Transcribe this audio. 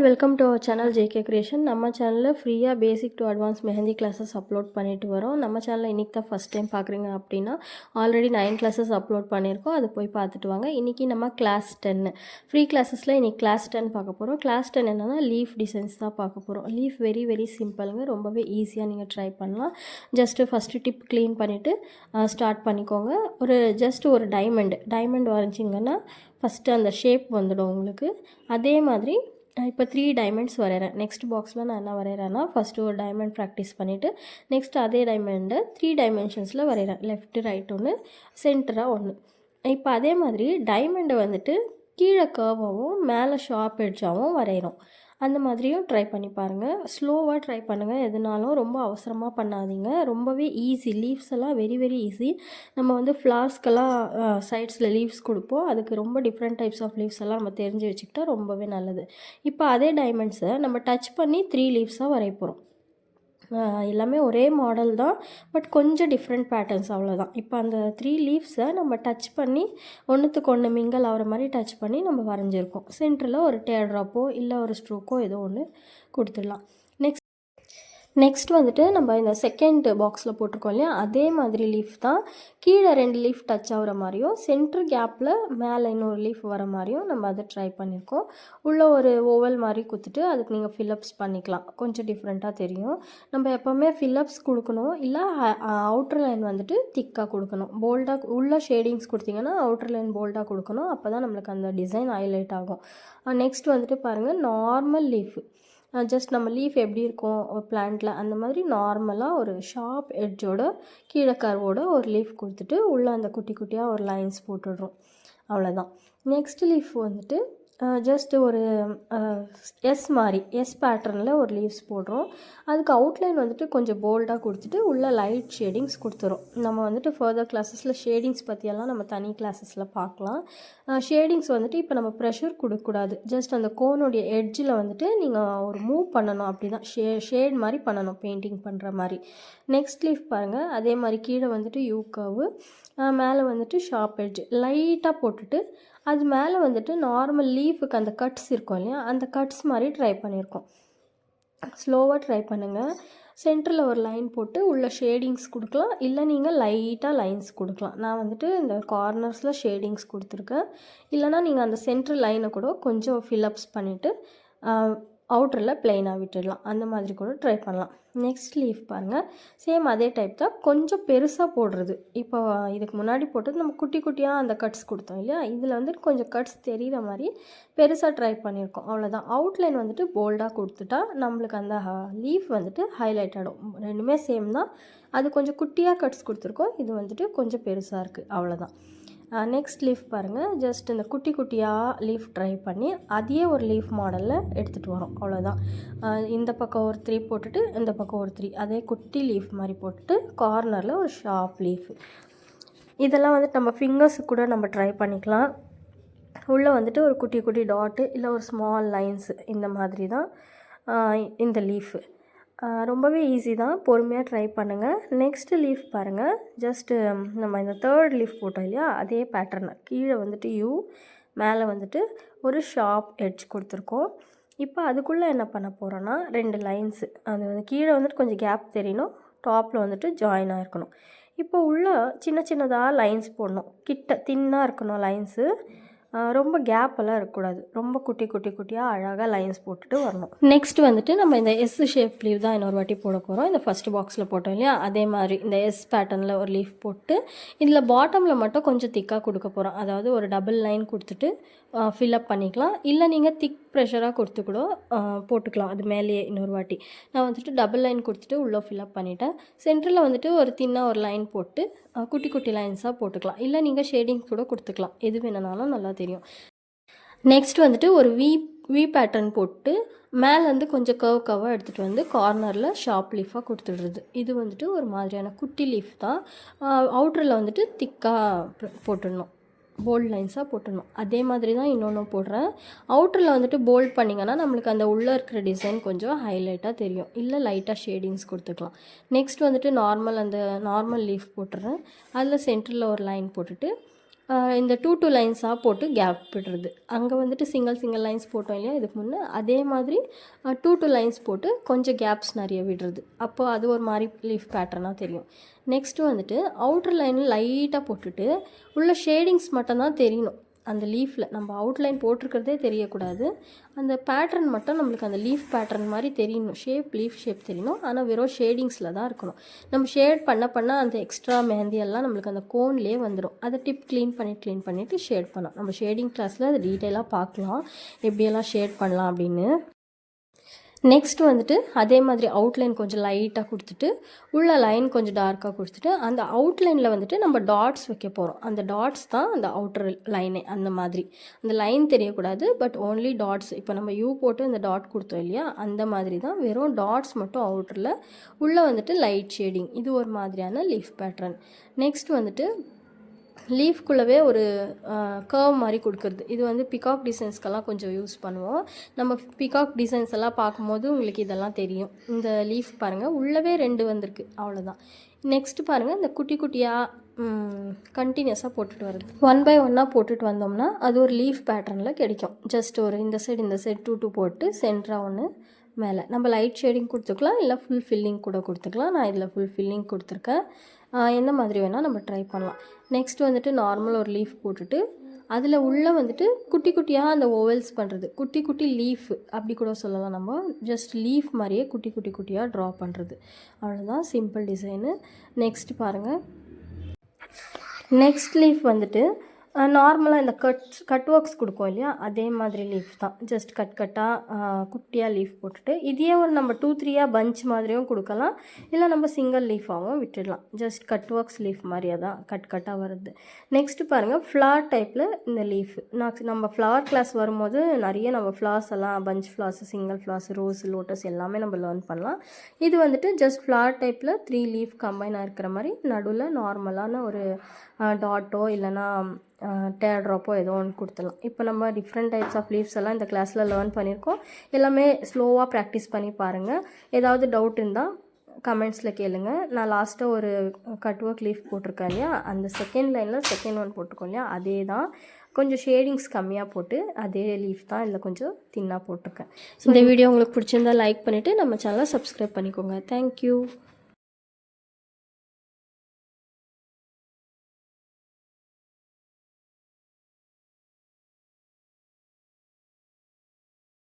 Welcome to our channel JK creation. நம்ம சேனலில் ஃப்ரீயாக basic to advance mehndi classes upload பண்ணிட்டு வரோம். நம்ம சேனலில் இன்றைக்கி தான் ஃபஸ்ட் டைம் பார்க்குறீங்க அப்படின்னா ஆல்ரெடி 9 கிளாஸஸ் அப்லோட் பண்ணியிருக்கோம். அது போய் பார்த்துட்டு வாங்க. இன்றைக்கி நம்ம கிளாஸ் 10 ஃப்ரீ கிளாஸஸில் இன்றைக்கி கிளாஸ் 10 பார்க்க போகிறோம். கிளாஸ் 10 என்னென்னா லீஃப் டிசைன்ஸ் தான் பார்க்க போகிறோம். லீஃப் வெரி வெரி சிம்பிளுங்க, ரொம்பவே ஈஸியாக நீங்கள் ட்ரை பண்ணலாம். ஜஸ்ட்டு ஃபஸ்ட்டு டிப் க்ளீன் பண்ணிவிட்டு ஸ்டார்ட் பண்ணிக்கோங்க. ஜஸ்ட் ஒரு டைமண்ட் வரைஞ்சிங்கன்னா ஃபஸ்ட்டு அந்த ஷேப் வந்துடும் உங்களுக்கு. அதே மாதிரி இப்போ 3 டைமண்ட்ஸ் வரைகிறேன். நெக்ஸ்ட் பாக்ஸில் நான் என்ன வரைகிறேன்னா ஃபஸ்ட்டு ஒரு டைமண்ட் ப்ராக்டிஸ் பண்ணிவிட்டு நெக்ஸ்ட் அதே டைமண்டை 3 டைமென்ஷன்ஸில் வரைகிறேன். லெஃப்ட்டு ரைட் ஒன்று, சென்டராக ஒன்று. இப்போ அதே மாதிரி டைமண்டை வந்துட்டு கீழே கர்வாகவும் மேலே ஷார்ப் எட்ஜாகவும் வரைகிறோம். அந்த மாதிரியும் ட்ரை பண்ணி பாருங்கள். ஸ்லோவாக ட்ரை பண்ணுங்கள். எதுனாலும் ரொம்ப அவசரமாக பண்ணாதீங்க. ரொம்பவே ஈஸி. லீவ்ஸ் எல்லாம் வெரி வெரி ஈஸி. நம்ம வந்து ஃப்ளார்ஸ்க்கெல்லாம் சைட்ஸில் லீவ்ஸ் கொடுப்போம். அதுக்கு ரொம்ப டிஃப்ரெண்ட் டைப்ஸ் ஆஃப் லீவ்ஸ் எல்லாம் நம்ம தெரிஞ்சு வச்சுக்கிட்டா ரொம்பவே நல்லது. இப்போ அதே டைமண்ட்ஸை நம்ம டச் பண்ணி 3 லீவ்ஸாக வரைய போகிறோம். எல்லாமே ஒரே மாடல் தான், பட் கொஞ்சம் டிஃப்ரெண்ட் பேட்டர்ன்ஸ் அவ்வளோதான். இப்போ அந்த 3 லீவ்ஸை நம்ம டச் பண்ணி ஒன்றுத்துக்கு ஒன்று மிங்கல் ஆகிற மாதிரி டச் பண்ணி நம்ம வரைஞ்சிருக்கோம். சென்டரில் ஒரு டேர் ட்ராப்போ இல்லை ஒரு ஸ்ட்ரோக்கோ ஏதோ ஒன்று கொடுத்துடலாம். நெக்ஸ்ட் வந்துட்டு நம்ம இந்த செகண்ட் பாக்ஸில் போட்டிருக்கோம் இல்லையா, அதே மாதிரி லீஃப் தான். கீழே 2 லீஃப் டச் ஆகிற மாதிரியும் சென்ட்ரு கேப்பில் மேலே இன்னொரு லீஃப் வர மாதிரியும் நம்ம அதை ட்ரை பண்ணியிருக்கோம். உள்ளே ஒரு ஓவல் மாதிரி கொடுத்துட்டு அதுக்கு நீங்கள் ஃபில்லப்ஸ் பண்ணிக்கலாம். கொஞ்சம் டிஃப்ரெண்ட்டாக தெரியும். நம்ம எப்போவுமே ஃபில்லப்ஸ் கொடுக்கணும், இல்லை அவுட்டர் லைன் வந்துட்டு திக்காக கொடுக்கணும். போல்டாக உள்ள ஷேடிங்ஸ் கொடுத்தீங்கன்னா அவுட்டர் லைன் போல்டாக கொடுக்கணும். அப்போ தான் நம்மளுக்கு அந்த டிசைன் ஹைலைட் ஆகும். நெக்ஸ்ட் வந்துட்டு பாருங்கள், நார்மல் லீஃபு. ஜஸ்ட் நம்ம லீஃப் எப்படி இருக்கும் ஒரு பிளான்ட்டில் அந்த மாதிரி நார்மலாக ஒரு ஷார்ப் எட்ஜோட கீழே கர்வோட ஒரு லீஃப் கொடுத்துட்டு உள்ளே அந்த குட்டி குட்டியாக ஒரு லைன்ஸ் போட்டுடுறோம். அவ்வளோதான். நெக்ஸ்ட் லீஃப் வந்துட்டு ஜஸ்ட் ஒரு எஸ் பேட்டர்னில் ஒரு லீவ்ஸ் போடுறோம். அதுக்கு அவுட்லைன் வந்துட்டு கொஞ்சம் போல்டாக கொடுத்துட்டு உள்ளே லைட் ஷேடிங்ஸ் கொடுத்துரும். நம்ம வந்துட்டு ஃபர்தர் கிளாஸஸில் ஷேடிங்ஸ் பற்றியெல்லாம் நம்ம தனி கிளாஸஸில் பார்க்கலாம். ஷேடிங்ஸ் வந்துட்டு இப்போ நம்ம ப்ரெஷர் கொடுக்கக்கூடாது. ஜஸ்ட் அந்த கோனுடைய எட்ஜில் வந்துட்டு நீங்கள் ஒரு மூவ் பண்ணணும். அப்படி தான் ஷேட் மாதிரி பண்ணணும், பெயிண்டிங் பண்ணுற மாதிரி. நெக்ஸ்ட் லீஃப் பாருங்கள், அதே மாதிரி கீழே வந்துட்டு யூ கர்வு, மேலே வந்துட்டு ஷார்ப் எட்ஜ் லைட்டாக போட்டுட்டு அது மேலே வந்துட்டு நார்மல் லீஃபுக்கு அந்த கட்ஸ் இருக்கும் இல்லையா, அந்த கட்ஸ் மாதிரி ட்ரை பண்ணியிருக்கோம். ஸ்லோவாக ட்ரை பண்ணுங்கள். சென்டரில் ஒரு லைன் போட்டு உள்ள ஷேடிங்ஸ் கொடுக்கலாம், இல்லை நீங்கள் லைட்டாக லைன்ஸ் கொடுக்கலாம். நான் வந்துட்டு இந்த கார்னர்ஸில் ஷேடிங்ஸ் கொடுத்துருக்கேன். இல்லைனா நீங்கள் அந்த சென்ட்ரு லைனை கூட கொஞ்சம் ஃபில்லப்ஸ் பண்ணிவிட்டு அவுட்டரில் ப்ளைனாக விட்டுடலாம். அந்த மாதிரி கூட ட்ரை பண்ணலாம். நெக்ஸ்ட் லீஃப் பாருங்கள், சேம் அதே டைப் தான், கொஞ்சம் பெருசாக போடுறது. இப்போ இதுக்கு முன்னாடி போட்டது நம்ம குட்டி குட்டியாக அந்த கட்ஸ் கொடுத்தோம் இல்லையா, இதில் வந்துட்டு கொஞ்சம் கட்ஸ் தெரிகிற மாதிரி பெருசாக ட்ரை பண்ணியிருக்கோம். அவ்வளோதான். அவுட்லைன் வந்துட்டு போல்டாக கொடுத்துட்டா நம்மளுக்கு அந்த லீஃப் வந்துட்டு ஹைலைட் ஆகிடும். ரெண்டுமே சேம் தான். அது கொஞ்சம் குட்டியாக கட்ஸ் கொடுத்துருக்கோம், இது வந்துட்டு கொஞ்சம் பெருசாக இருக்குது. அவ்வளோதான். நெக்ஸ்ட் லீஃப் பாருங்கள், ஜஸ்ட் இந்த குட்டி குட்டியாக லீஃப் ட்ரை பண்ணி அதையே ஒரு லீஃப் மாடலில் எடுத்துகிட்டு வரோம். அவ்வளோதான். இந்த பக்கம் ஒரு 3 போட்டுட்டு இந்த பக்கம் ஒரு 3 அதே குட்டி லீஃப் மாதிரி போட்டுட்டு கார்னரில் ஒரு ஷார்ப் லீஃப். இதெல்லாம் வந்துட்டு நம்ம ஃபிங்கர்ஸுக்கு கூட நம்ம ட்ரை பண்ணிக்கலாம். உள்ளே வந்துட்டு ஒரு குட்டி குட்டி டாட்டு இல்லை ஒரு ஸ்மால் லைன்ஸு, இந்த மாதிரி தான் இந்த லீஃபு. ரொம்பவே ஈஸி தான், பொறுமையாக ட்ரை பண்ணுங்கள். நெக்ஸ்ட்டு லீஃப் பாருங்கள், ஜஸ்ட்டு நம்ம இந்த 3rd லீஃப் போட்டோம் இல்லையா, அதே பேட்டர்னு கீழே வந்துட்டு யூ, மேலே வந்துட்டு ஒரு ஷார்ப் எட்ஜ் கொடுத்துருக்கோம். இப்போ அதுக்குள்ளே என்ன பண்ண போகிறோன்னா 2 லைன்ஸு, அது வந்து கீழே வந்துட்டு கொஞ்சம் கேப் தெரியணும், டாப்பில் வந்துட்டு ஜாயின் ஆகிருக்கணும். இப்போ உள்ளே சின்ன சின்னதாக லைன்ஸ் போடணும். கிட்ட தின்னாக இருக்கணும் லைன்ஸு, ரொம்ப கேப்பெல்லாம் இருக்கக்கூடாது. ரொம்ப குட்டி குட்டி குட்டியாக அழகாக லைன்ஸ் போட்டுட்டு வரணும். நெக்ஸ்ட் வந்துட்டு நம்ம இந்த எஸ் ஷேப் லீவ் தான் இன்னொரு வாட்டி போட போகிறோம். இந்த ஃபஸ்ட்டு பாக்ஸில் போட்டோம் இல்லையா, அதே மாதிரி இந்த எஸ் பேட்டர்னில் ஒரு லீஃப் போட்டு இதில் பாட்டமில் மட்டும் கொஞ்சம் திக்காக கொடுக்க போகிறோம். அதாவது ஒரு டபுள் லைன் கொடுத்துட்டு ஃபில்லப் பண்ணிக்கலாம். இல்லை நீங்கள் திக் ப்ரெஷராக கொடுத்து கூட போட்டுக்கலாம். அது மேலேயே இன்னொரு வாட்டி நான் வந்துட்டு டபுள் லைன் கொடுத்துட்டு உள்ளே ஃபில்லப் பண்ணிவிட்டேன். சென்டரில் வந்துட்டு ஒரு தின்னாக ஒரு லைன் போட்டு குட்டி குட்டி லைன்ஸாக போட்டுக்கலாம். இல்லை நீங்கள் ஷேடிங்ஸ் கூட கொடுத்துக்கலாம். எது வேணுனாலும் நல்லா தெரியும். நெக்ஸ்ட் வந்துட்டு ஒரு வி பேட்டர்ன் போட்டு மேலேருந்து கொஞ்சம் கர்வாக எடுத்துகிட்டு வந்து கார்னரில் ஷார்ப் லீஃபாக கொடுத்துடுறது. இது வந்துட்டு ஒரு மாதிரியான குட்டி லீஃப் தான். அவுட்டரில் வந்துட்டு திக்காக போட்டுடணும், போல்ட் லைன்ஸாக போட்டுடணும். அதே மாதிரி தான் இன்னொன்று போடுறேன். அவுட்டரில் வந்துட்டு போல்ட் பண்ணிங்கன்னா நம்மளுக்கு அந்த உள்ளே இருக்கிற டிசைன் கொஞ்சம் ஹைலைட்டாக தெரியும். இல்லை லைட்டாக ஷேடிங்ஸ் கொடுத்துக்கலாம். நெக்ஸ்ட் வந்துட்டு அந்த நார்மல் லீஃப் போட்டுடுறேன். அதில் சென்டரில் ஒரு லைன் போட்டுட்டு இந்த 2 லைன்ஸாக போட்டு கேப் விடுறது. அங்கே வந்துட்டு சிங்கிள் லைன்ஸ் போட்டோம் இல்லையா இதுக்கு முன்னே, அதே மாதிரி 2 லைன்ஸ் போட்டு கொஞ்சம் கேப்ஸ் நிறைய விடுறது. அப்போ அது ஒரு மாதிரி லீஃப் பேட்டர்னாக தெரியும். நெக்ஸ்ட்டு வந்துட்டு அவுட்டர் லைனில் லைட்டாக போட்டுட்டு உள்ள ஷேடிங்ஸ் மட்டும்தான் தெரியணும். அந்த லீஃபில் நம்ம அவுட்லைன் போட்டிருக்கிறதே தெரியக்கூடாது. அந்த பேட்டர்ன் மட்டும் நம்மளுக்கு அந்த லீஃப் பேட்டர்ன் மாதிரி தெரியணும், லீஃப் ஷேப் தெரியணும். ஆனால் வெறும் ஷேடிங்ஸில் தான் இருக்கணும். நம்ம ஷேட் பண்ண அந்த எக்ஸ்ட்ரா மெஹந்தியெல்லாம் நம்மளுக்கு அந்த கோன்லேயே வந்துடும். அதை டிப் க்ளீன் பண்ணிவிட்டு ஷேட் பண்ணலாம். நம்ம ஷேடிங் கிளாஸில் அதை டீட்டெயிலாக பார்க்கலாம் எப்படியெல்லாம் ஷேட் பண்ணலாம் அப்படின்னு. நெக்ஸ்ட்டு வந்துட்டு அதே மாதிரி அவுட்லைன் கொஞ்சம் லைட்டாக கொடுத்துட்டு உள்ள லைன் கொஞ்சம் டார்க்காக கொடுத்துட்டு அந்த அவுட்லைனில் வந்துட்டு நம்ம டாட்ஸ் வைக்க போகிறோம். அந்த டாட்ஸ் தான் அந்த அவுட்டர் லைனே. அந்த மாதிரி அந்த லைன் தெரியக்கூடாது, பட் ஓன்லி டாட்ஸ். இப்போ நம்ம யூ போட்டு அந்த டாட் கொடுத்தோம் இல்லையா, அந்த மாதிரி தான் வெறும் டாட்ஸ் மட்டும் அவுட்டரில். உள்ளே வந்துட்டு லைட் ஷேடிங். இது ஒரு மாதிரியான லீஃப் பேட்டர்ன். நெக்ஸ்ட் வந்துட்டு லீஃப்குள்ளவே ஒரு கர்வ் மாதிரி கொடுக்குறது. இது வந்து பிகாக் டிசைன்ஸ்க்கெல்லாம் கொஞ்சம் யூஸ் பண்ணுவோம். நம்ம பிகாக் டிசைன்ஸ் எல்லாம் பார்க்கும்போது உங்களுக்கு இதெல்லாம் தெரியும். இந்த லீஃப் பாருங்கள், உள்ளவே 2 வந்திருக்கு, அவ்வளோதான். நெக்ஸ்ட்டு பாருங்கள், இந்த குட்டி குட்டியாக கண்டினியூஸாக போட்டுட்டு வருது. 1 by 1 போட்டுட்டு வந்தோம்னா அது ஒரு லீஃப் பேட்டர்னில் கிடைக்கும். ஜஸ்ட் ஒரு இந்த சைடு 2 போட்டு சென்டராக ஒன்று மேலே நம்ம லைட் ஷேடிங் கொடுத்துக்கலாம், இல்லை ஃபுல் ஃபில்லிங் கூட கொடுத்துக்கலாம். நான் இதில் ஃபுல் ஃபில்லிங் கொடுத்துருக்கேன். எந்த மாதிரி வேணால் நம்ம ட்ரை பண்ணலாம். நெக்ஸ்ட் வந்துட்டு நார்மல் ஒரு லீஃப் போட்டுட்டு அதில் உள்ளே வந்துட்டு குட்டி குட்டியாக அந்த ஓவல்ஸ் பண்ணுறது. குட்டி குட்டி லீஃப் அப்படி கூட சொல்லலாம். நம்ம ஜஸ்ட் லீஃப் மாதிரியே குட்டி குட்டியாக ட்ரா பண்ணுறது. அவ்வளோதான், சிம்பிள் டிசைனு. நெக்ஸ்ட் பாருங்கள், நெக்ஸ்ட் லீஃப் வந்துட்டு நார்மலாக இந்த கட் ஒர்க்ஸ் கொடுக்கும் இல்லையா, அதே மாதிரி லீஃப் தான். ஜஸ்ட் கட்டாக குட்டியாக லீஃப் போட்டுட்டு இதையே ஒரு நம்ம 2-3 பஞ்ச் மாதிரியும் கொடுக்கலாம், இல்லை நம்ம சிங்கிள் லீஃபாகவும் விட்டுடலாம். ஜஸ்ட் கட் ஒர்க்ஸ் லீஃப் மாதிரியே தான் கட்டாக வருது. நெக்ஸ்ட்டு பாருங்கள், ஃப்ளார் டைப்பில் இந்த லீஃப். நம்ம ஃப்ளவர் கிளாஸ் வரும்போது நிறைய நம்ம ஃப்ளார்ஸ் எல்லாம் bunch flowers, single flowers, rose, lotus எல்லாமே நம்ம லேர்ன் பண்ணலாம். இது வந்துட்டு ஜஸ்ட் ஃப்ளார் டைப்பில் 3 லீஃப் கம்பைனாக இருக்கிற மாதிரி நடுவில் நார்மலான ஒரு டாட்டோ இல்லைனா டேர் ட்ராப்போ ஏதோ ஒன்று கொடுத்துடலாம். இப்போ நம்ம டிஃப்ரெண்ட் டைப்ஸ் ஆஃப் லீவ்ஸ் எல்லாம் இந்த கிளாஸில் லேர்ன் பண்ணியிருக்கோம். எல்லாமே ஸ்லோவாக ப்ராக்டிஸ் பண்ணி பாருங்கள். ஏதாவது டவுட் இருந்தால் கமெண்ட்ஸில் கேளுங்க. நான் லாஸ்ட்டாக ஒரு கட் ஒர்க் லீஃப் போட்டிருக்கேன் இல்லையா, அந்த செகண்ட் லைனில் செகண்ட் ஒன் போட்டிருக்கோம் இல்லையா, அதே தான். கொஞ்சம் ஷேடிங்ஸ் கம்மியாக போட்டு அதே லீஃப் தான் இல்லை கொஞ்சம் தின்னாக போட்டிருக்கேன். இந்த வீடியோ உங்களுக்கு பிடிச்சிருந்தால் லைக் பண்ணிவிட்டு நம்ம சேனலை சப்ஸ்கிரைப் பண்ணிக்கோங்க. தேங்க்யூ.